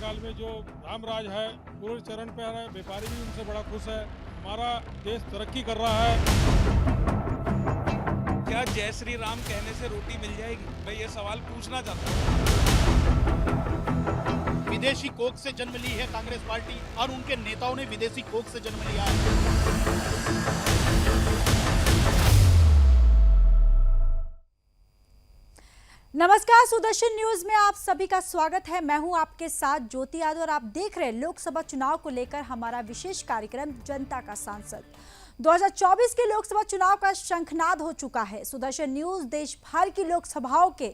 कार्यकाल में जो राम राज है पूरे चरण पे है, व्यापारी भी उनसे बड़ा खुश है। हमारा देश तरक्की कर रहा है। क्या जय श्री राम कहने से रोटी मिल जाएगी? मैं ये सवाल पूछना चाहता हूँ। विदेशी कोख से जन्म ली है कांग्रेस पार्टी और उनके नेताओं ने विदेशी कोख से जन्म लिया है। नमस्कार, सुदर्शन न्यूज में आप सभी का स्वागत है। मैं हूं आपके साथ ज्योति यादव और आप देख रहे हैं लोकसभा चुनाव को लेकर हमारा विशेष कार्यक्रम जनता का सांसद। 2024 के लोकसभा चुनाव का शंखनाद हो चुका है। सुदर्शन न्यूज देश भर की लोकसभाओं के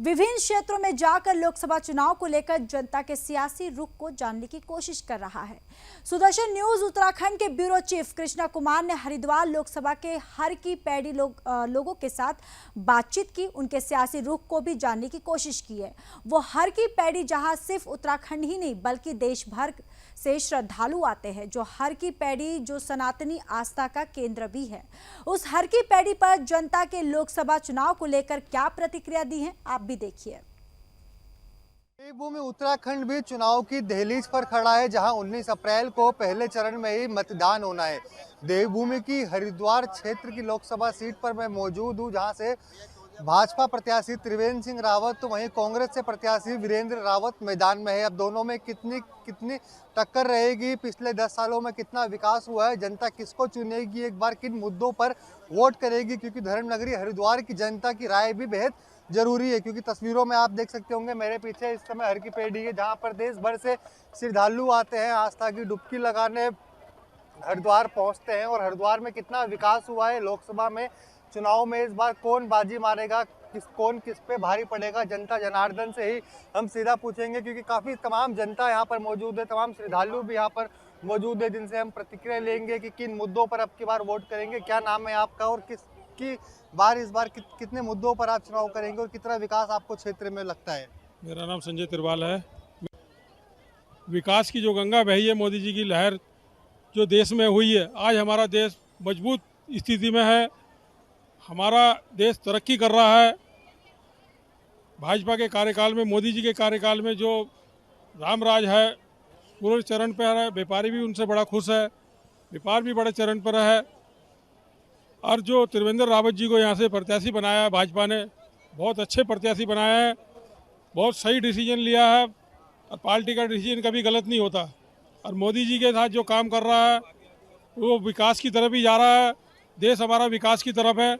विभिन्न क्षेत्रों में जाकर लोकसभा चुनाव को लेकर जनता के सियासी रुख को जानने की कोशिश कर रहा है। सुदर्शन न्यूज उत्तराखंड के ब्यूरो चीफ कृष्णा कुमार ने हरिद्वार लोकसभा के हर की पैड़ी लोगों के साथ बातचीत की, उनके सियासी रुख को भी जानने की कोशिश की है। वो हर की पैड़ी जहां सिर्फ उत्तराखंड ही नहीं बल्कि देश भर से श्रद्धालु आते हैं, जो हर की पैड़ी जो सनातनी आस्था का केंद्र भी है। उस हर की पैड़ी पर जनता के लोकसभा चुनाव को लेकर क्या प्रतिक्रिया दी है, आप भी देखिए। देवभूमि उत्तराखंड भी चुनाव की दहलीज पर खड़ा है, जहां 19 अप्रैल को पहले चरण में ही मतदान होना है। देवभूमि की हरिद्वार क्षेत्र की लोकसभा सीट पर मैं मौजूद हूं, जहां से भाजपा प्रत्याशी त्रिवेंद्र सिंह रावत तो वहीं कांग्रेस से प्रत्याशी वीरेंद्र रावत मैदान में है। अब दोनों में कितनी टक्कर रहेगी, पिछले 10 सालों में कितना विकास हुआ है, जनता किसको चुनेगी, एक बार किन मुद्दों पर वोट करेगी, क्योंकि धर्मनगरी हरिद्वार की जनता की राय भी बेहद जरूरी है। क्योंकि तस्वीरों में आप देख सकते होंगे मेरे पीछे इस समय हर की पैड़ी है, जहाँ पर देश भर से श्रद्धालु आते हैं आस्था की डुबकी लगाने हरिद्वार पहुँचते हैं। और हरिद्वार में कितना विकास हुआ है, लोकसभा में चुनाव में इस बार कौन बाजी मारेगा, कौन किस पे भारी पड़ेगा, जनता जनार्दन से ही हम सीधा पूछेंगे। क्योंकि काफ़ी तमाम जनता यहाँ पर मौजूद है, तमाम श्रद्धालु भी यहाँ पर मौजूद है, जिनसे हम प्रतिक्रिया लेंगे कि किन मुद्दों पर अब की बार वोट करेंगे। क्या नाम है आपका और किसकी बार इस बार कितने मुद्दों पर आप चुनाव करेंगे और कितना विकास आपको क्षेत्र में लगता है? मेरा नाम संजय तिरवाल है। विकास की जो गंगा बही है, मोदी जी की लहर जो देश में हुई है, आज हमारा देश मजबूत स्थिति में है। हमारा देश तरक्की कर रहा है। भाजपा के कार्यकाल में, मोदी जी के कार्यकाल में जो राम राज है पूरे चरण पर है, व्यापारी भी उनसे बड़ा खुश है, व्यापार भी बड़े चरण पर है। और जो त्रिवेंद्र रावत जी को यहाँ से प्रत्याशी बनाया है भाजपा ने, बहुत अच्छे प्रत्याशी बनाया है, बहुत सही डिसीजन लिया है। और पार्टी का डिसीजन कभी गलत नहीं होता। और मोदी जी के साथ जो काम कर रहा है वो विकास की तरफ ही जा रहा है। देश हमारा विकास की तरफ है।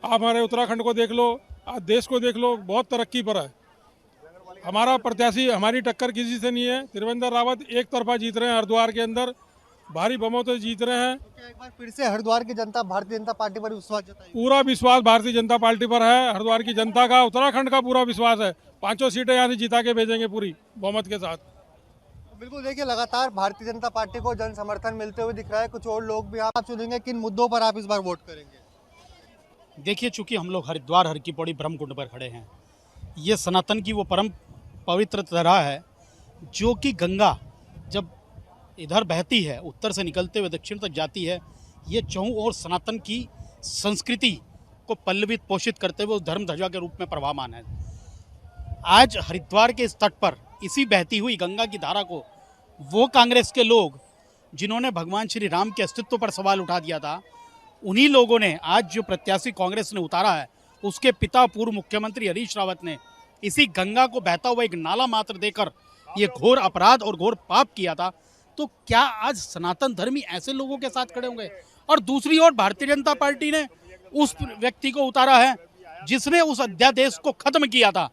आप हमारे उत्तराखंड को देख लो, आज देश को देख लो, बहुत तरक्की पर है। हमारा प्रत्याशी, हमारी टक्कर किसी से नहीं है। त्रिवेंद्र रावत एक तरफा जीत रहे हैं, हरिद्वार के अंदर भारी बहुमत से जीत रहे हैं। तो क्या एक बार फिर से हरिद्वार की जनता भारतीय जनता पार्टी पर विश्वास जताएगी? पूरा विश्वास भारतीय जनता पार्टी पर है। हरिद्वार की जनता का, उत्तराखंड का पूरा विश्वास है। 5 सीटें यहाँ से जिता के भेजेंगे पूरी बहुमत के साथ। बिल्कुल, देखिए लगातार भारतीय जनता पार्टी को जन समर्थन मिलते हुए दिख रहा है। कुछ और लोग भी आप चुनेंगे, किन मुद्दों पर आप इस बार वोट करेंगे? देखिए, चूंकि हम लोग हरिद्वार हर की पौड़ी ब्रह्मकुंड पर खड़े हैं, ये सनातन की वो परम पवित्र धरा है, जो कि गंगा जब इधर बहती है, उत्तर से निकलते हुए दक्षिण तक जाती है, ये चौं ओर सनातन की संस्कृति को पल्लवित पोषित करते हुए उस धर्म ध्वजा के रूप में प्रभावमान है। आज हरिद्वार के इस तट पर इसी बहती हुई गंगा की धारा को वो कांग्रेस के लोग जिन्होंने भगवान श्री राम के अस्तित्व पर सवाल उठा दिया था, उन्हीं लोगों ने आज जो प्रत्याशी कांग्रेस ने उतारा है, उसके पिता पूर्व मुख्यमंत्री हरीश रावत ने इसी गंगा को बहता हुआ एक नाला मात्र देकर ये घोर अपराध और घोर पाप किया था। तो क्या आज सनातन धर्मी ऐसे लोगों के साथ खड़े होंगे? और दूसरी ओर भारतीय जनता पार्टी ने उस व्यक्ति को उतारा है जिसने उस अध्यादेश को खत्म किया था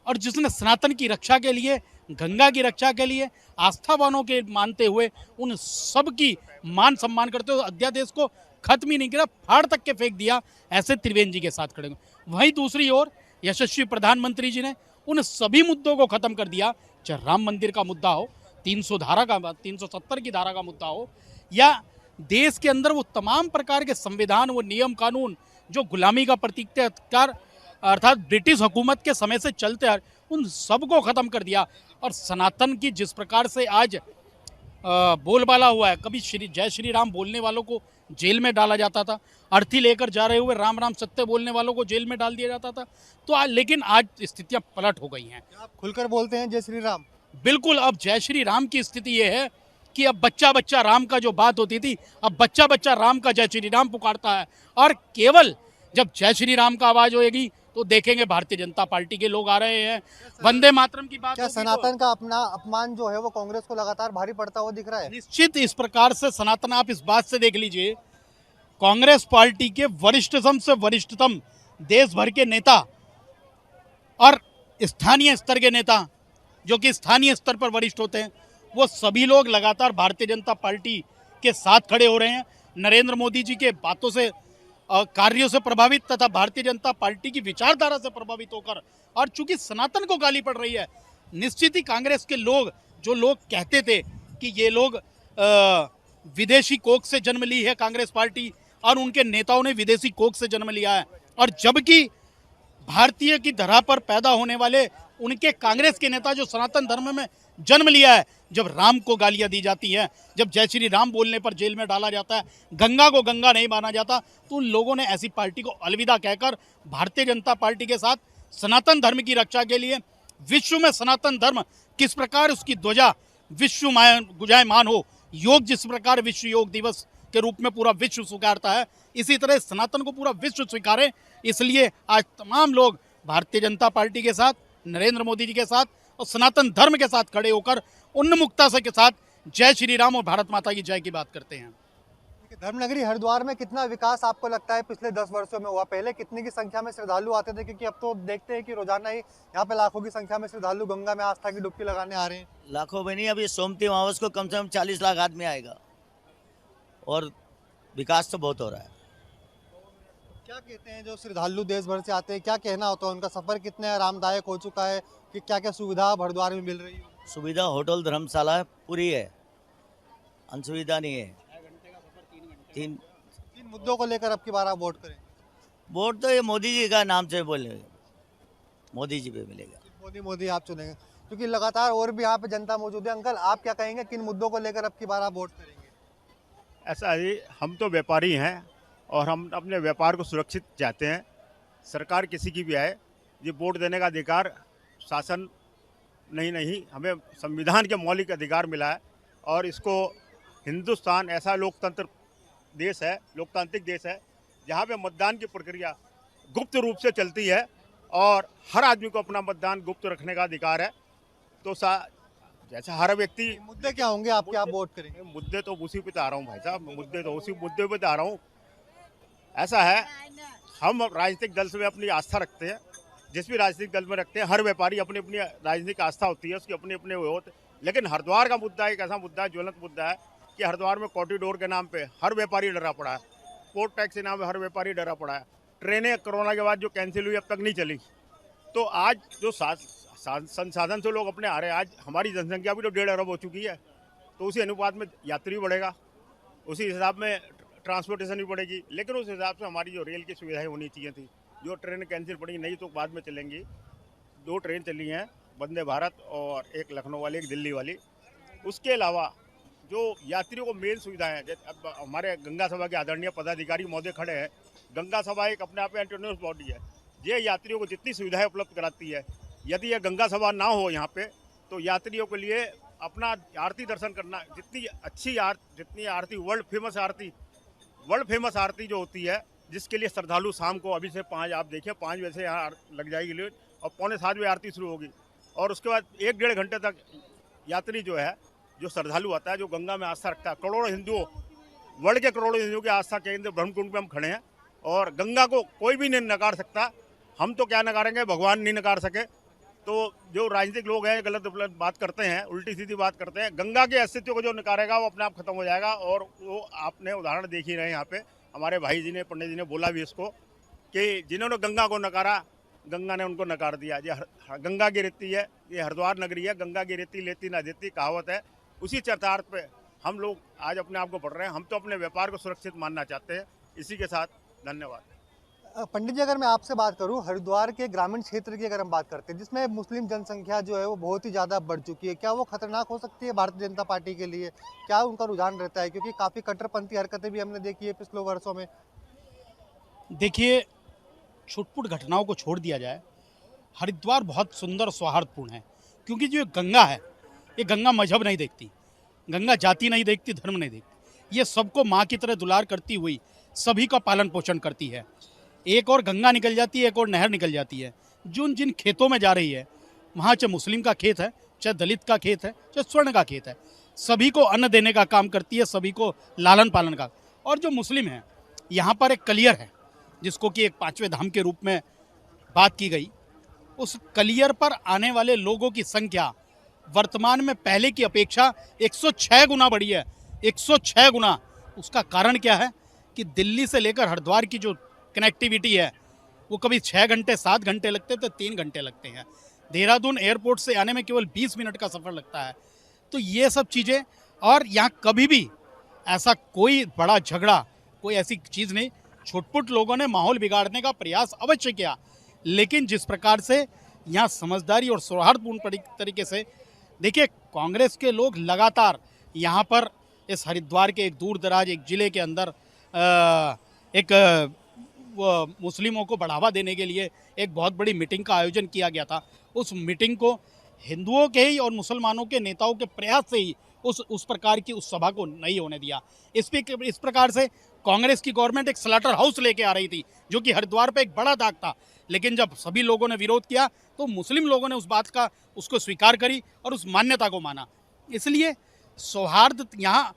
और जिसने सनातन की रक्षा के लिए, गंगा की रक्षा के लिए, आस्थावानों के मानते हुए उन सब की मान सम्मान करते हुए अध्यादेश को खत्म ही नहीं किया, फाड़ तक के फेंक दिया। ऐसे त्रिवेंद्र जी के साथ खड़े होंगे। वहीं दूसरी ओर यशस्वी प्रधानमंत्री जी ने उन सभी मुद्दों को खत्म कर दिया, चाहे राम मंदिर का मुद्दा हो, 370 की धारा का मुद्दा हो, या देश के अंदर वो तमाम प्रकार के संविधान, वो नियम कानून जो गुलामी का प्रतीक अर्थात ब्रिटिश हुकूमत के समय से चलते हैं, उन सब को ख़त्म कर दिया। और सनातन की जिस प्रकार से आज बोलबाला हुआ है, कभी जय श्री राम बोलने वालों को जेल में डाला जाता था, अर्थी लेकर जा रहे हुए राम राम सत्य बोलने वालों को जेल में डाल दिया जाता था। तो लेकिन आज स्थितियां पलट हो गई हैं। आप खुलकर बोलते हैं जय श्री राम? बिल्कुल अब जय श्री राम की स्थिति ये है कि अब बच्चा बच्चा राम का जो बात होती थी, अब बच्चा बच्चा राम का जय श्री राम पुकारता है। और केवल जब जय श्री राम का आवाज होएगी तो देखेंगे भारतीय जनता पार्टी के लोग आ रहे हैं, वंदे मातरम की बात क्या होगी तो सनातन का अपना अपमान जो है वो कांग्रेस को लगातार भारी पड़ता हुआ दिख रहा है? निश्चित इस प्रकार से सनातन, आप इस बात से देख लीजिए, कांग्रेस पार्टी के वरिष्ठतम से वरिष्ठतम देश भर के नेता और स्थानीय स्तर के नेता, जो कि स्थानीय स्तर पर वरिष्ठ होते हैं, वो सभी लोग लगातार भारतीय जनता पार्टी के साथ खड़े हो रहे हैं। नरेंद्र मोदी जी के बातों से, कार्यों से प्रभावित तथा भारतीय जनता पार्टी की विचारधारा से प्रभावित होकर, और चूंकि सनातन को गाली पड़ रही है, निश्चित ही कांग्रेस के लोग, जो लोग कहते थे कि ये लोग विदेशी कोख से जन्म ली है कांग्रेस पार्टी और उनके नेताओं ने विदेशी कोख से जन्म लिया है, और जबकि भारतीय की धरा पर पैदा होने वाले उनके कांग्रेस के नेता जो सनातन धर्म में जन्म लिया है, जब राम को गालियां दी जाती हैं, जब जय श्री राम बोलने पर जेल में डाला जाता है, गंगा को गंगा नहीं माना जाता, तो उन लोगों ने ऐसी पार्टी को अलविदा कहकर भारतीय जनता पार्टी के साथ सनातन धर्म की रक्षा के लिए, विश्व में सनातन धर्म किस प्रकार उसकी ध्वजा विश्व गुंजायमान हो, योग जिस प्रकार विश्व योग दिवस के रूप में पूरा विश्व स्वीकारता है, इसी तरह सनातन को पूरा विश्व स्वीकारे। इसलिए आज तमाम लोग भारतीय जनता पार्टी के साथ, नरेंद्र मोदी जी के साथ और सनातन धर्म के साथ खड़े होकर उन्मुक्ता से के साथ जय श्री राम और भारत माता की जय की बात करते हैं। धर्मनगरी हरिद्वार में कितना विकास आपको लगता है पिछले 10 वर्षों में हुआ? पहले कितनी की संख्या में श्रद्धालु आते थे, क्योंकि अब तो देखते हैं कि रोजाना ही यहाँ पे लाखों की संख्या में श्रद्धालु गंगा में आस्था की डुबकी लगाने आ रहे हैं। लाखों में नहीं, अभी सोमती अमावस को कम से कम 40 लाख आदमी आएगा और विकास तो बहुत हो रहा है। क्या कहते हैं जो श्रद्धालु देश भर से आते हैं, क्या कहना होता है उनका? सफर कितने आरामदायक हो चुका है कि क्या क्या सुविधा अब हरिद्वार में मिल रही है? सुविधा होटल धर्मशाला पूरी है, असुविधा नहीं है। तीन मुद्दों को लेकर अब की बार आप वोट करें? वोट तो ये मोदी जी का नाम से बोलेंगे, मोदी जी पे मिलेगा। मोदी मोदी आप चुनेंगे, क्योंकि लगातार और भी यहाँ पे जनता मौजूद है। अंकल, आप क्या कहेंगे, किन मुद्दों को लेकर अब की बार आप वोट करेंगे? ऐसा ही, हम तो व्यापारी हैं और हम अपने व्यापार को सुरक्षित चाहते हैं। सरकार किसी की भी आए, ये वोट देने का अधिकार शासन नहीं, हमें संविधान के मौलिक अधिकार मिला है और इसको, हिंदुस्तान ऐसा लोकतंत्र देश है, लोकतांत्रिक देश है, जहाँ पे मतदान की प्रक्रिया गुप्त रूप से चलती है और हर आदमी को अपना मतदान गुप्त रखने का अधिकार है। तो जैसे हर व्यक्ति, मुद्दे क्या होंगे आपके, आप वोट करेंगे? मुद्दे तो उसी पे आ रहा हूँ भाई साहब, मुद्दे तो उसी मुद्दे पे आ रहा हूँ। ऐसा है, हम राजनीतिक दल से अपनी आस्था रखते हैं, जिस भी राजनीतिक दल में रखते हैं। हर व्यापारी अपनी अपनी राजनीतिक आस्था होती है, उसकी अपने अपने होते। लेकिन हरिद्वार का मुद्दा एक ऐसा मुद्दा है, ज्वलंत मुद्दा है कि हरिद्वार में कॉरिडोर के नाम पे हर व्यापारी डरा पड़ा है, पोर्ट टैक्स के नाम पे हर व्यापारी डरा पड़ा है। ट्रेनें कोरोना के बाद जो कैंसिल हुई अब तक नहीं चली, तो आज जो संसाधन से लोग अपने आ रहे हैं, आज हमारी जनसंख्या भी तो 1.5 अरब हो चुकी है, तो उसी अनुपात में यात्री बढ़ेगा, उसी हिसाब में ट्रांसपोर्टेशन भी बढ़ेगी। लेकिन उस हिसाब से हमारी जो रेल की सुविधाएं होनी चाहिए थी, जो ट्रेन कैंसिल पड़ी, नहीं तो बाद में चलेंगी। 2 ट्रेन चली हैं, वंदे भारत और एक लखनऊ वाली, एक दिल्ली वाली। उसके अलावा जो यात्रियों को मेन सुविधाएं, अब हमारे गंगा सभा के आदरणीय पदाधिकारी महोदय खड़े हैं। गंगा सभा एक अपने आप में एंटरनेशनल बॉडी है, ये यात्रियों को जितनी सुविधाएं उपलब्ध कराती है। यदि यह गंगा सभा ना हो यहाँ पे, तो यात्रियों के लिए अपना आरती दर्शन करना, जितनी आरती वर्ल्ड फेमस आरती जो होती है, जिसके लिए श्रद्धालु शाम को अभी से 5 बजे से यहाँ लग जाएगी और 6:45 बजे आरती शुरू होगी। और उसके बाद 1-1.5 घंटे तक यात्री जो है, जो श्रद्धालु आता है, जो गंगा में आस्था रखता है, करोड़ों हिंदुओं, वर्ल्ड के करोड़ों हिंदुओं की आस्था केंद्र ब्रह्मकुंड में हम खड़े हैं और गंगा को कोई भी नहीं नकार सकता। हम तो क्या नकारेंगे, भगवान नहीं नकार सके। तो जो राजनीतिक लोग हैं गलत बात करते हैं, उल्टी सीधी बात करते हैं, गंगा के अस्तित्व को जो नकारेगा वो अपने आप खत्म हो जाएगा। और वो आपने उदाहरण देख ही रहे हैं, यहाँ पे हमारे भाई जी ने, पंडित जी ने बोला भी इसको कि जिन्होंने गंगा को नकारा, गंगा ने उनको नकार दिया। ये गंगा की रेती है, ये हरिद्वार नगरी है, गंगा की रेती लेती ना देती कहावत है। उसी चरितार्थ पे हम लोग आज अपने आप को बढ़ रहे हैं। हम तो अपने व्यापार को सुरक्षित मानना चाहते हैं। इसी के साथ धन्यवाद। पंडित जी, अगर मैं आपसे बात करूं, हरिद्वार के ग्रामीण क्षेत्र की अगर हम बात करते हैं, जिसमें मुस्लिम जनसंख्या जो है वो बहुत ही ज़्यादा बढ़ चुकी है, क्या वो खतरनाक हो सकती है भारतीय जनता पार्टी के लिए? क्या उनका रुझान रहता है? क्योंकि काफ़ी कट्टरपंथी हरकतें भी हमने देखी है पिछले वर्षों में। देखिए, छुटपुट घटनाओं को छोड़ दिया जाए, हरिद्वार बहुत सुंदर सौहार्दपूर्ण है, क्योंकि जो गंगा है ये गंगा मजहब नहीं देखती, गंगा जाति नहीं देखती, धर्म नहीं देखती। ये सबको माँ की तरह दुलार करती हुई सभी का पालन पोषण करती है। एक और गंगा निकल जाती है, एक और नहर निकल जाती है। जिन खेतों में जा रही है, वहाँ चाहे मुस्लिम का खेत है, चाहे दलित का खेत है, चाहे स्वर्ण का खेत है, सभी को अन्न देने का काम करती है, सभी को लालन पालन का। और जो मुस्लिम है, यहाँ पर एक कलियर है जिसको कि एक 5वें धाम के रूप में बात की गई। उस कलियर पर आने वाले लोगों की संख्या वर्तमान में पहले की अपेक्षा 106 गुना बढ़ी है, 106 गुना। उसका कारण क्या है कि दिल्ली से लेकर हरिद्वार की जो कनेक्टिविटी है वो कभी 6 घंटे 7 घंटे लगते थे, 3 घंटे लगते हैं। देहरादून एयरपोर्ट से आने में केवल 20 मिनट का सफ़र लगता है। तो ये सब चीज़ें, और यहाँ कभी भी ऐसा कोई बड़ा झगड़ा, कोई ऐसी चीज़ नहीं। छुटपुट लोगों ने माहौल बिगाड़ने का प्रयास अवश्य किया, लेकिन जिस प्रकार से यहाँ समझदारी और सौहार्दपूर्ण तरीके से, देखिए कांग्रेस के लोग लगातार यहाँ पर इस हरिद्वार के एक दूर दराज एक ज़िले के अंदर वो मुस्लिमों को बढ़ावा देने के लिए एक बहुत बड़ी मीटिंग का आयोजन किया गया था। उस मीटिंग को हिंदुओं के ही और मुसलमानों के नेताओं के प्रयास से ही उस प्रकार की उस सभा को नहीं होने दिया। इस प्रकार से कांग्रेस की गवर्नमेंट एक स्लॉटर हाउस लेके आ रही थी, जो कि हरिद्वार पे एक बड़ा दाग था। लेकिन जब सभी लोगों ने विरोध किया तो मुस्लिम लोगों ने उस बात का उसको स्वीकार करी और उस मान्यता को माना। इसलिए सौहार्द यहाँ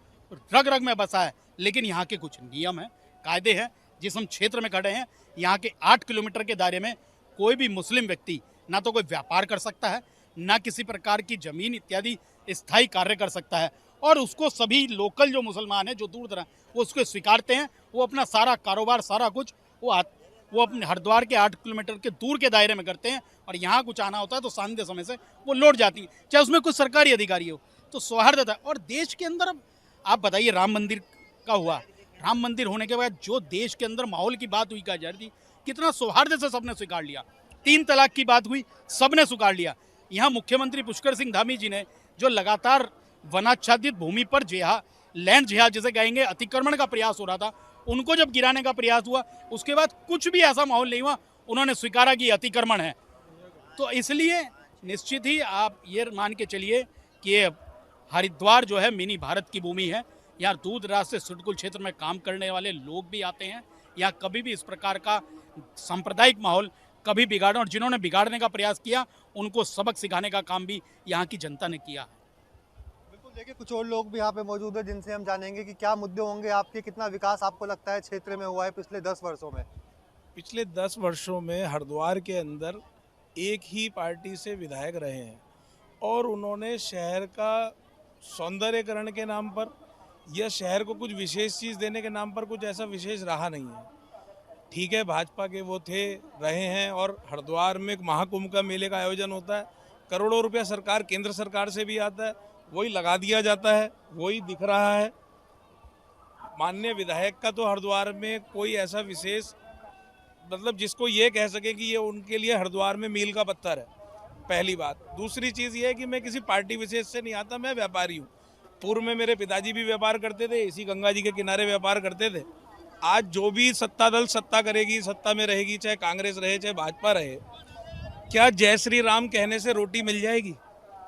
रग रग में बसा है, लेकिन यहाँ के कुछ नियम हैं, कायदे हैं। जिस हम क्षेत्र में खड़े हैं, यहाँ के 8 किलोमीटर के दायरे में कोई भी मुस्लिम व्यक्ति ना तो कोई व्यापार कर सकता है, ना किसी प्रकार की ज़मीन इत्यादि स्थायी कार्य कर सकता है। और उसको सभी लोकल जो मुसलमान हैं, जो दूर दराज, वो उसको स्वीकारते हैं। वो अपना सारा कारोबार, सारा कुछ वो अपने हरिद्वार के 8 किलोमीटर के दूर के दायरे में करते हैं। और यहाँ कुछ आना होता है तो सांध्य समय से वो लौट जाती है, चाहे उसमें कुछ सरकारी अधिकारी हो। तो सौहार्द है। और देश के अंदर अब आप बताइए, राम मंदिर का हुआ, राम मंदिर होने के बाद जो देश के अंदर माहौल की बात हुई, क्या जा रही थी, कितना सौहार्द से सबने स्वीकार लिया। 3 तलाक की बात हुई, सबने स्वीकार लिया। यहाँ मुख्यमंत्री पुष्कर सिंह धामी जी ने जो लगातार वनाच्छादित भूमि पर लैंड जिहाद जिसे कहेंगे, अतिक्रमण का प्रयास हो रहा था, उनको जब गिराने का प्रयास हुआ, उसके बाद कुछ भी ऐसा माहौल नहीं हुआ, उन्होंने स्वीकारा कि अतिक्रमण है। तो इसलिए निश्चित ही आप ये मान के चलिए कि हरिद्वार जो है मिनी भारत की भूमि है। यहाँ दूर दराज से सुटकुल क्षेत्र में काम करने वाले लोग भी आते हैं। यहाँ कभी भी इस प्रकार का सांप्रदायिक माहौल कभी बिगाड़ने, और जिन्होंने बिगाड़ने का प्रयास किया उनको सबक सिखाने का काम भी यहाँ की जनता ने किया। बिल्कुल, देखिए कुछ और लोग भी यहाँ पे मौजूद है जिनसे हम जानेंगे कि क्या मुद्दे होंगे आपके, कितना विकास आपको लगता है क्षेत्र में हुआ है पिछले 10 वर्षों में। पिछले 10 वर्षों में हरिद्वार के अंदर एक ही पार्टी से विधायक रहे हैं, और उन्होंने शहर का सौंदर्यकरण के नाम पर या शहर को कुछ विशेष चीज़ देने के नाम पर कुछ ऐसा विशेष रहा नहीं है। ठीक है, भाजपा के वो रहे हैं, और हरिद्वार में एक महाकुंभ का मेले का आयोजन होता है, करोड़ों रुपया सरकार, केंद्र सरकार से भी आता है, वही लगा दिया जाता है, वही दिख रहा है। माननीय विधायक का तो हरिद्वार में कोई ऐसा विशेष, मतलब जिसको ये कह सके कि ये उनके लिए हरिद्वार में मील का पत्थर है, पहली बात। दूसरी चीज़ ये है कि मैं किसी पार्टी विशेष से नहीं आता, मैं व्यापारी हूँ। पूर्व में मेरे पिताजी भी व्यापार करते थे, इसी गंगा जी के किनारे व्यापार करते थे। आज जो भी सत्ता दल सत्ता करेगी, सत्ता में रहेगी, चाहे कांग्रेस रहे चाहे भाजपा रहे, क्या जय श्री राम कहने से रोटी मिल जाएगी?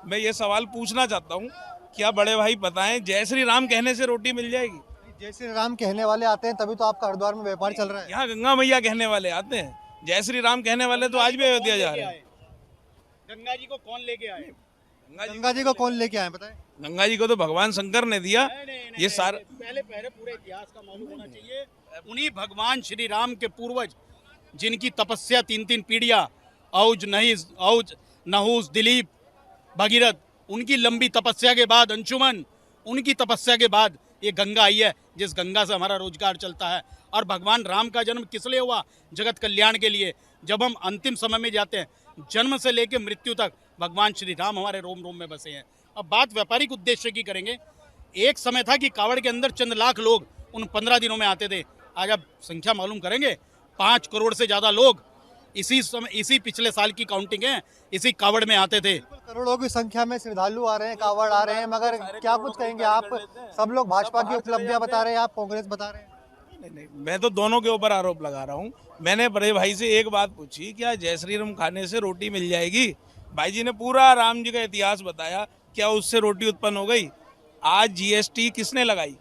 मैं ये सवाल पूछना चाहता हूँ, क्या बड़े भाई बताएं, जय श्री राम कहने से रोटी मिल जाएगी? जय श्री राम कहने वाले आते हैं तभी तो आपका हरिद्वार में व्यापार चल रहा है। यहाँ गंगा मैया कहने वाले आते हैं, जय श्री राम कहने वाले तो आज भी अयोध्या जा रहे हैं। गंगा जी को कौन लेके आए? गंगा जी को कौन लेके आए बताएं? गंगा जी को तो भगवान शंकर ने दिया। ये सारा पहले पूरे इतिहास का मालूम होना चाहिए। उन्हीं भगवान श्री राम के पूर्वज, जिनकी तपस्या 3-3 पीढ़ियां, औज नहुस, दिलीप, भगीरथ, उनकी लंबी तपस्या के बाद, अंशुमन, उनकी तपस्या के बाद ये गंगा आई है, जिस गंगा से हमारा रोजगार चलता है। और भगवान राम का जन्म किस लिए हुआ? जगत कल्याण के लिए। जब हम अंतिम समय में जाते हैं, जन्म से लेकर मृत्यु तक भगवान श्री राम हमारे रोम रोम में बसे हैं। अब बात व्यापारिक उद्देश्य की करेंगे। एक समय था कि कावड़ के अंदर चंद लाख लोग उन 15 दिनों में आते थे। आज आप संख्या मालूम करेंगे, 5 करोड़ से ज़्यादा लोग इसी पिछले साल की काउंटिंग है, इसी कावड़ में आते थे। करोड़ों की संख्या में श्रद्धालु आ रहे हैं, कावड़ आ रहे हैं, मगर क्या कुछ कहेंगे आप? सब लोग भाजपा की उपलब्धियां बता रहे हैं, आप कांग्रेस बता रहे हैं। नहीं, मैं तो दोनों के ऊपर आरोप लगा रहा हूँ। मैंने बड़े भाई से एक बात पूछी, क्या जय श्री राम खाने से रोटी मिल जाएगी? भाई जी ने पूरा राम जी का इतिहास बताया, क्या उससे रोटी उत्पन्न हो गई? आज जीएसटी किसने लगाई?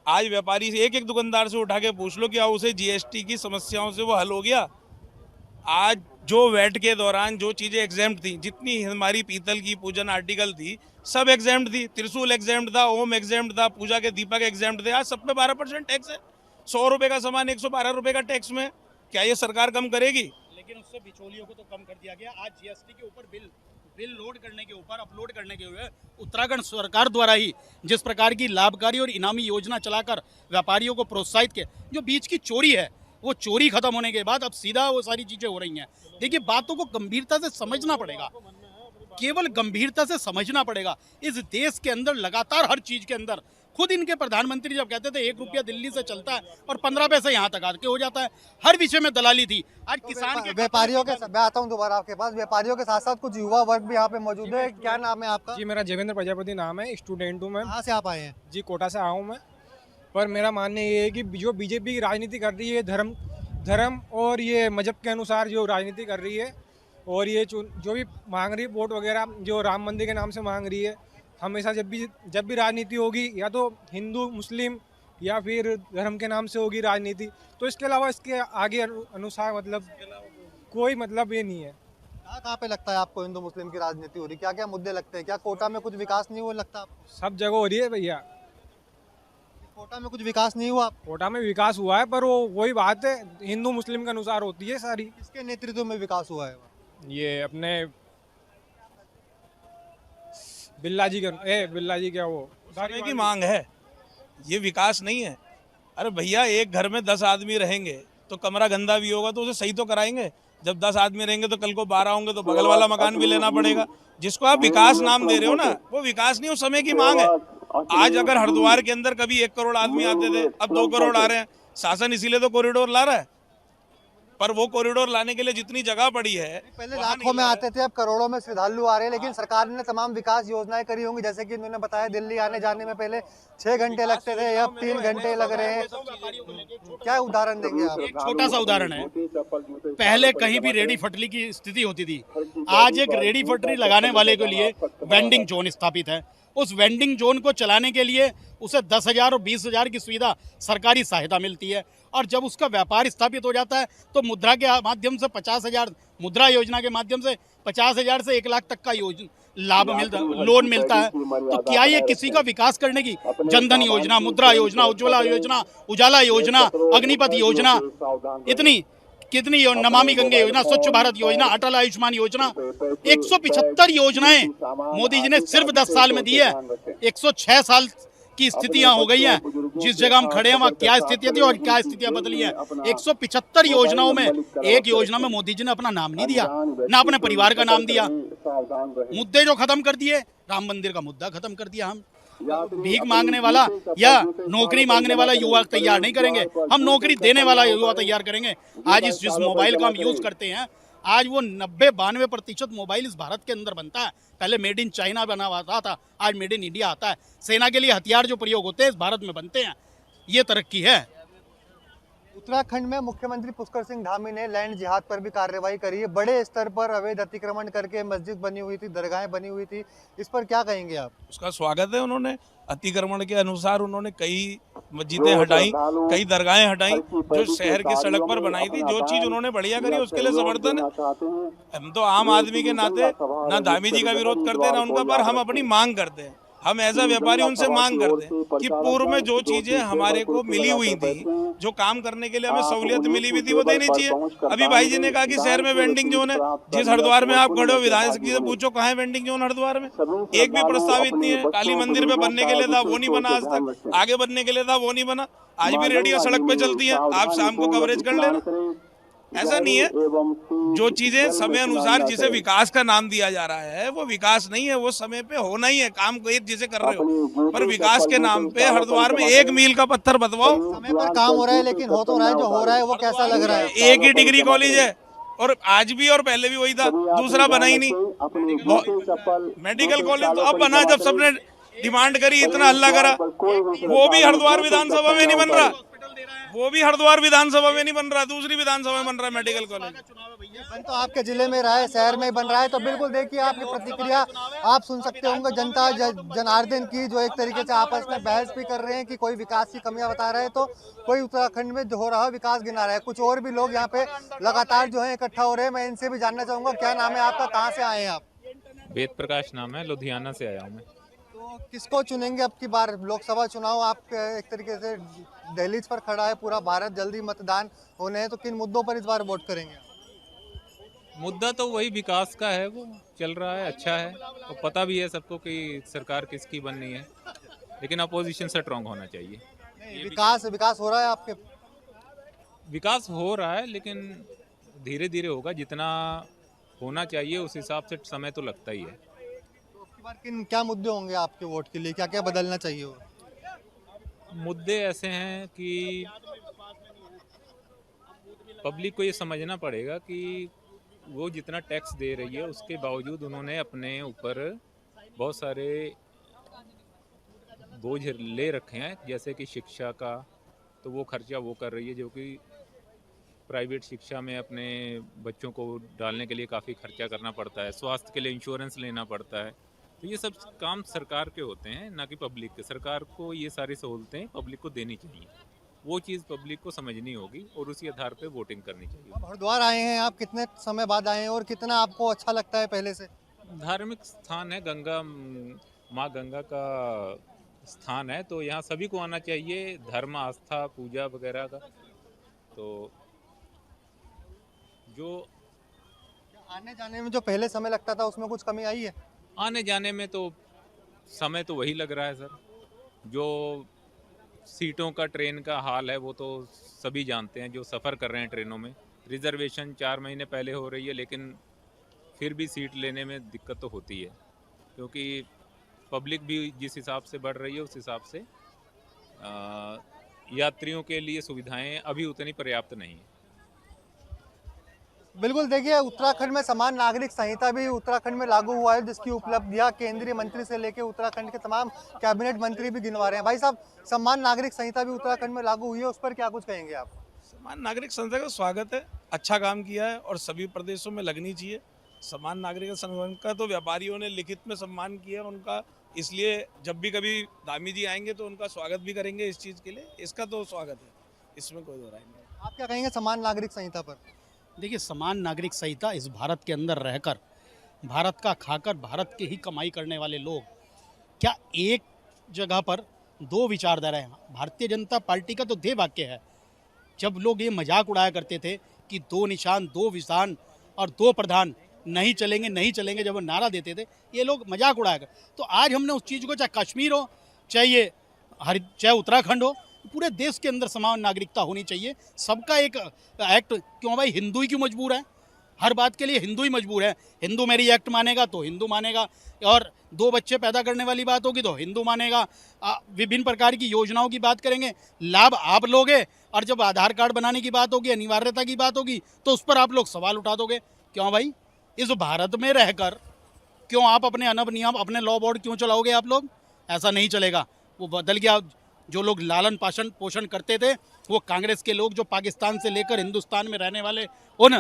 आज व्यापारी से एक दुकानदार से उठा के पूछ लो कि उसे जीएसटी की समस्याओं से वो हल हो गया? आज जो वैट के दौरान जो चीजें एग्जेम्प्ट थी, जितनी हमारी पीतल की पूजन आर्टिकल थी, सब एग्जेम्प्ट थी। त्रिशूल एग्जेम्प्ट था, ओम एग्जेम्प्ट था, पूजा के दीपक एग्जेम्प्ट थे। आज सब पे 12% टैक्स है। 100 रुपए का सामान 112 रुपए का टैक्स में। क्या ये सरकार कम करेगी? लेकिन उससे बिचौलियों को तो कम कर दिया गया। आज जीएसटी के ऊपर बिल लोड करने के ऊपर अपलोड करने के हुए उत्तराखंड सरकार द्वारा ही जिस प्रकार की लाभकारी और इनामी योजना चलाकर व्यापारियों को प्रोत्साहित किया, जो बीच की चोरी है वो चोरी खत्म होने के बाद अब सीधा वो सारी चीजें हो रही हैं। देखिए, बातों को गंभीरता से समझना पड़ेगा, केवल गंभीरता से समझना पड़ेगा। इस देश के अंदर लगातार हर चीज के अंदर, खुद इनके प्रधानमंत्री जब कहते थे 1 रुपया दिल्ली से चलता है और 15 पैसे यहाँ तक आके हो जाता है, हर विषय में दलाली थी। आज किसान के व्यापारियों के मैं आता हूँ दोबारा आपके पास। व्यापारियों के साथ साथ कुछ युवा वर्ग भी यहाँ पे मौजूद है। क्या नाम है आपका? जी, मेरा देवेंद्र प्रजापति नाम है, स्टूडेंट हूँ मैं। कहाँ से आप आए हैं? जी, कोटा से आया हूँ मैं। पर मेरा मानना ये है कि जो बीजेपी की राजनीति कर रही है, धर्म और ये मजहब के अनुसार जो राजनीति कर रही है, और ये जो भी मांग रही है वोट वगैरह, जो राम मंदिर के नाम से मांग रही है, हमेशा जब भी राजनीति होगी या तो हिंदू मुस्लिम या फिर धर्म के नाम से होगी राजनीति, तो इसके अलावा इसके आगे अनुसार मतलब कोई मतलब ये नहीं है। कहाँ पे लगता है आपको हिंदू मुस्लिम की राजनीति हो रही? क्या क्या मुद्दे लगते हैं? क्या कोटा में कुछ विकास नहीं हुआ लगता आपको? सब जगह हो रही है भैया। कोटा में कुछ विकास नहीं हुआ? कोटा में विकास हुआ है, पर वो वही बात है, हिंदू मुस्लिम के अनुसार होती है सारी। किसके नेतृत्व में विकास हुआ है? ये अपने बिल्ला जी क्या वो समय की मांग है, ये विकास नहीं है। अरे भैया, एक घर में 10 आदमी रहेंगे तो कमरा गंदा भी होगा तो उसे सही तो कराएंगे। जब 10 आदमी रहेंगे तो कल को 12 होंगे तो बगल वाला मकान भी लेना पड़ेगा। जिसको आप विकास नाम दे रहे हो ना, वो विकास नहीं, वो समय की मांग है। आज अगर हरिद्वार के अंदर कभी 1 करोड़ आदमी आते थे, अब 2 करोड़ आ रहे हैं। शासन इसीलिए तो कॉरिडोर ला रहा है, पर वो कॉरिडोर लाने के लिए जितनी जगह पड़ी है, पहले लाखों में आते थे, अब करोड़ों में श्रद्धालु आ रहे हैं। लेकिन सरकार ने तमाम विकास योजनाएं करी होंगी, जैसे कि इन्होंने बताया दिल्ली आने जाने में पहले 6 घंटे लगते थे, अब 3 घंटे लग रहे हैं। क्या उदाहरण देंगे आप? एक छोटा सा उदाहरण है, पहले कहीं भी रेडी फटरी की स्थिति होती थी, आज एक रेडी फटरी लगाने वाले के लिए वेंडिंग जोन स्थापित है। उस वेंडिंग जोन को चलाने के लिए उसे 10,000 और 20,000 की सुविधा सरकारी सहायता मिलती है, और जब उसका व्यापार स्थापित हो जाता है तो मुद्रा के माध्यम से 50,000, मुद्रा योजना के माध्यम से 50,000 से 1 लाख तक का लाभ मिलता, लोन मिलता है। तो क्या ये किसी का विकास करने की? जनधन योजना, मुद्रा योजना, उज्ज्वला योजना, उजाला योजना, अग्निपथ योजना, इतनी कितनी नमामि गंगे योजना, स्वच्छ भारत योजना, अटल आयुष्मान योजना, 175 योजनाएं मोदी जी ने सिर्फ 10 साल में दी है। 106 साल की स्थितियां हो गई हैं। जिस जगह हम खड़े हैं वहाँ क्या स्थितियां थी और क्या स्थितियां बदली हैं। 175 योजनाओं में एक योजना में मोदी जी ने अपना नाम नहीं दिया, ना अपने परिवार का नाम दिया। मुद्दे जो खत्म कर दिए, राम मंदिर का मुद्दा खत्म कर दिया। हम भीख मांगने वाला या नौकरी मांगने वाला युवा तैयार नहीं करेंगे, हम नौकरी देने वाला युवा तैयार करेंगे। आज जिस मोबाइल का हम यूज करते हैं, आज वो 90-92% मोबाइल इस भारत के अंदर बनता है। पहले मेड इन चाइना बना हुआ था, आज मेड इन इंडिया आता है। सेना के लिए हथियार जो प्रयोग होते हैं इस भारत में बनते हैं। ये तरक्की है। उत्तराखंड में मुख्यमंत्री पुष्कर सिंह धामी ने लैंड जिहाद पर भी कार्रवाई करी है। बड़े स्तर पर अवैध अतिक्रमण करके मस्जिद बनी हुई थी, दरगाहें बनी हुई थी, इस पर क्या कहेंगे आप? उसका स्वागत है। उन्होंने अतिक्रमण के अनुसार उन्होंने कई मस्जिदें हटाई, कई दरगाहें हटाई, जो शहर की सड़क पर बनाई थी। जो चीज उन्होंने बढ़िया करी उसके लिए समर्थन है। हम तो आम आदमी के नाते ना धामी जी का विरोध करते ना उनका, पर हम अपनी मांग करते हैं। हम एज अ व्यापारी उनसे मांग करते हैं कि पूर्व में जो चीजें हमारे को मिली हुई थी, जो काम करने के लिए हमें सहूलियत मिली हुई थी, वो देनी चाहिए। अभी भाई जी ने कहा कि शहर में वेंडिंग जोन है। जिस हरिद्वार में आप खड़े हो, विधायक जी से पूछो कहाँ है वेंडिंग जोन हरिद्वार में? एक भी प्रस्तावित नहीं है। काली मंदिर में बनने के लिए था, वो नहीं बना आज तक। आगे बनने के लिए था, वो नहीं बना। आज भी रेडियो सड़क पे चलती है, आप शाम को कवरेज कर लेना। ऐसा नहीं है। जो चीजें समय अनुसार जिसे विकास का नाम दिया जा रहा है वो विकास नहीं है, वो समय पे होना ही है। काम को एक जिसे कर रहे हो, पर विकास के नाम पे हरिद्वार में 1 मील का पत्थर बतवाओ। समय पर काम हो रहा है, लेकिन हो तो रहा है, जो हो रहा है वो कैसा लग रहा है? एक ही डिग्री कॉलेज है और आज भी और पहले भी वही था, दूसरा बना ही नहीं। मेडिकल कॉलेज तो अब बना जब सबने डिमांड करी, इतना हल्ला करा। वो भी हरिद्वार विधानसभा में नहीं बन रहा। दे रहा है। वो भी हरिद्वार विधानसभा में नहीं बन रहा, दूसरी विधानसभा में बन रहा है मेडिकल कॉलेज। बन तो आपके जिले में रहा है, शहर में बन रहा है, तो बिल्कुल देखिए आपकी प्रतिक्रिया आप सुन सकते होंगे जनता जनार्दन की, जो एक तरीके से आपस में बहस भी कर रहे हैं कि कोई विकास की कमियां बता रहे हैं तो कोई उत्तराखंड में जो हो रहा है विकास गिना रहा है। कुछ और भी लोग यहाँ पे लगातार जो है इकट्ठा हो रहे हैं, मैं इनसे भी जानना चाहूंगा क्या नाम है आपका, कहाँ से आए हैं आप? वेद प्रकाश नाम है, लुधियाना से आया हूँ मैं। तो किसको चुनेंगे अब की बार? लोकसभा चुनाव आप एक तरीके से दहलीज पर खड़ा है पूरा भारत, जल्दी मतदान होने हैं, तो किन मुद्दों पर इस बार वोट करेंगे? मुद्दा तो वही विकास का है, वो चल रहा है, अच्छा है, और पता भी है सबको कि सरकार किसकी बननी है, लेकिन अपोजिशन से स्ट्रांग होना चाहिए। विकास हो रहा है आपके? विकास हो रहा है लेकिन धीरे धीरे होगा, जितना होना चाहिए उस हिसाब से समय तो लगता ही है। तो अब की बार किन क्या मुद्दे होंगे आपके वोट के लिए, क्या क्या बदलना चाहिए हो? मुद्दे ऐसे हैं कि पब्लिक को ये समझना पड़ेगा कि वो जितना टैक्स दे रही है उसके बावजूद उन्होंने अपने ऊपर बहुत सारे बोझ ले रखे हैं, जैसे कि शिक्षा का, तो वो खर्चा वो कर रही है, जो कि प्राइवेट शिक्षा में अपने बच्चों को डालने के लिए काफ़ी खर्चा करना पड़ता है, स्वास्थ्य के लिए इंश्योरेंस लेना पड़ता है। तो ये सब काम सरकार के होते हैं, ना कि पब्लिक के। सरकार को ये सारी सहूलतें पब्लिक को देनी चाहिए, वो चीज़ पब्लिक को समझनी होगी और उसी आधार पे वोटिंग करनी चाहिए। अब हरिद्वार आए हैं आप, कितने समय बाद आए हैं और कितना आपको अच्छा लगता है पहले से? धार्मिक स्थान है, गंगा माँ गंगा का स्थान है, तो यहाँ सभी को आना चाहिए, धर्म, आस्था, पूजा वगैरह का। तो जो आने जाने में जो पहले समय लगता था उसमें कुछ कमी आई है? आने जाने में तो समय तो वही लग रहा है सर। जो सीटों का, ट्रेन का हाल है वो तो सभी जानते हैं, जो सफ़र कर रहे हैं ट्रेनों में। रिजर्वेशन 4 महीने पहले हो रही है, लेकिन फिर भी सीट लेने में दिक्कत तो होती है, क्योंकि पब्लिक भी जिस हिसाब से बढ़ रही है उस हिसाब से यात्रियों के लिए सुविधाएं अभी उतनी पर्याप्त नहीं है। बिल्कुल देखिए, उत्तराखंड में समान नागरिक संहिता भी उत्तराखंड में लागू हुआ है, जिसकी उपलब्धियां केंद्रीय मंत्री से लेकर उत्तराखंड के तमाम कैबिनेट मंत्री भी गिनवा रहे हैं। भाई साहब, समान नागरिक संहिता भी उत्तराखंड में लागू हुई है, उस पर क्या कुछ कहेंगे आप? समान नागरिक संहिता का स्वागत है, अच्छा काम किया है और सभी प्रदेशों में लगनी चाहिए। समान नागरिक संहिता का तो व्यापारियों ने लिखित में सम्मान किया उनका, इसलिए जब भी कभी धामी जी आएंगे तो उनका स्वागत भी करेंगे इस चीज़ के लिए। इसका तो स्वागत है, इसमें कोई दो राय नहीं। आप क्या कहेंगे समान नागरिक संहिता पर? देखिए, समान नागरिक संहिता इस भारत के अंदर रहकर, भारत का खाकर, भारत की ही कमाई करने वाले लोग क्या एक जगह पर दो विचारधारा हैं? भारतीय जनता पार्टी का तो ध्येय वाक्य है। जब लोग ये मजाक उड़ाया करते थे कि 2 निशान, 2 विधान और 2 प्रधान, नहीं चलेंगे नहीं चलेंगे, जब वो नारा देते थे ये लोग मजाक उड़ाया कर, तो आज हमने उस चीज़ को, चाहे कश्मीर हो, चाहे उत्तराखंड हो, पूरे देश के अंदर समान नागरिकता होनी चाहिए। सबका एक एक्ट, क्यों भाई हिंदू ही क्यों मजबूर है? हर बात के लिए हिंदू ही मजबूर है। हिंदू मेरी एक्ट मानेगा तो हिंदू मानेगा, और 2 बच्चे पैदा करने वाली बात होगी तो हिंदू मानेगा। विभिन्न प्रकार की योजनाओं की बात करेंगे, लाभ आप लोगे, और जब आधार कार्ड बनाने की बात होगी, अनिवार्यता की बात होगी, तो उस पर आप लोग सवाल उठा दोगे। क्यों भाई? इस भारत में रहकर क्यों आप अपने अनब नियम, अपने लॉ बोर्ड क्यों चलाओगे? आप लोग ऐसा नहीं चलेगा, वो बदल गया। जो लोग लालन पोषण करते थे, वो कांग्रेस के लोग जो पाकिस्तान से लेकर हिंदुस्तान में रहने वाले उन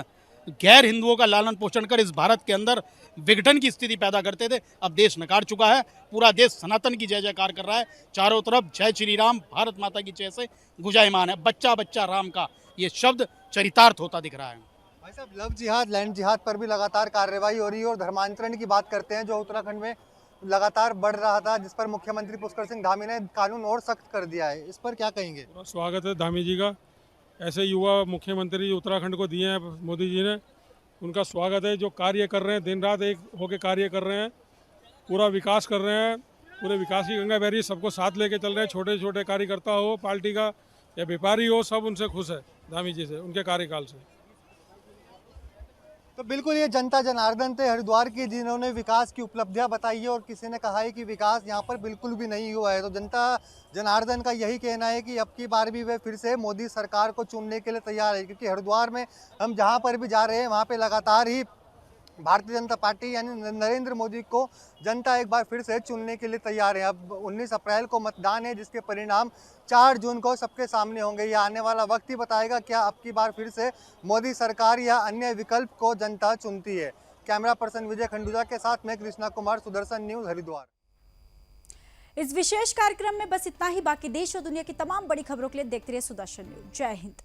गैर हिंदुओं का लालन पोषण कर इस भारत के अंदर विघटन की स्थिति पैदा करते थे, अब देश नकार चुका है। पूरा देश सनातन की जय जयकार कर रहा है, चारों तरफ जय श्री राम, भारत माता की जय से गुंजायमान है। बच्चा बच्चा राम का ये शब्द चरितार्थ होता दिख रहा है। भाई साहब, लव जिहाद, लैंड जिहाद पर भी लगातार कार्रवाई हो रही है, और धर्मांतरण की बात करते हैं जो उत्तराखंड में लगातार बढ़ रहा था, जिस पर मुख्यमंत्री पुष्कर सिंह धामी ने कानून और सख्त कर दिया है, इस पर क्या कहेंगे? पूरा स्वागत है धामी जी का। ऐसे युवा मुख्यमंत्री उत्तराखंड को दिए हैं मोदी जी ने, उनका स्वागत है। जो कार्य कर रहे हैं, दिन रात एक होकर कार्य कर रहे हैं, पूरा विकास कर रहे हैं, पूरे विकास की गंगा बह रही है, सबको साथ लेके चल रहे हैं। छोटे छोटे कार्यकर्ता हो, पार्टी का या व्यापारी हो, सब उनसे खुश है, धामी जी से, उनके कार्यकाल से। तो बिल्कुल ये जनता जनार्दन थे हरिद्वार की, जिन्होंने विकास की उपलब्धियां बताई है, और किसी ने कहा है कि विकास यहाँ पर बिल्कुल भी नहीं हुआ है। तो जनता जनार्दन का यही कहना है कि अब की बार भी वे फिर से मोदी सरकार को चुनने के लिए तैयार है, क्योंकि हरिद्वार में हम जहाँ पर भी जा रहे हैं वहाँ पे लगातार ही भारतीय जनता पार्टी यानी नरेंद्र मोदी को जनता एक बार फिर से चुनने के लिए तैयार है। अब 19 अप्रैल को मतदान है, जिसके परिणाम 4 जून को सबके सामने होंगे। ये आने वाला वक्त ही बताएगा क्या अब की बार फिर से मोदी सरकार या अन्य विकल्प को जनता चुनती है। कैमरा पर्सन विजय खंडूजा के साथ में कृष्णा कुमार, सुदर्शन न्यूज, हरिद्वार। इस विशेष कार्यक्रम में बस इतना ही। बाकी देश और दुनिया की तमाम बड़ी खबरों के लिए देखते रहिए सुदर्शन न्यूज। जय हिंद।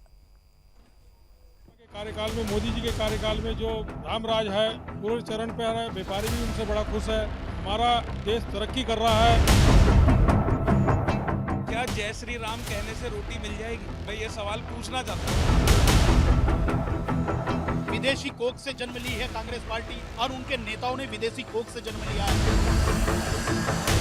कार्यकाल में, मोदी जी के कार्यकाल में जो राम राज है पूरे चरण पे है, व्यापारी भी उनसे बड़ा खुश है। हमारा देश तरक्की कर रहा है। क्या जय श्री राम कहने से रोटी मिल जाएगी? मैं ये सवाल पूछना चाहता हूँ। विदेशी कोख से जन्म ली है कांग्रेस पार्टी और उनके नेताओं ने विदेशी कोख से जन्म लिया है।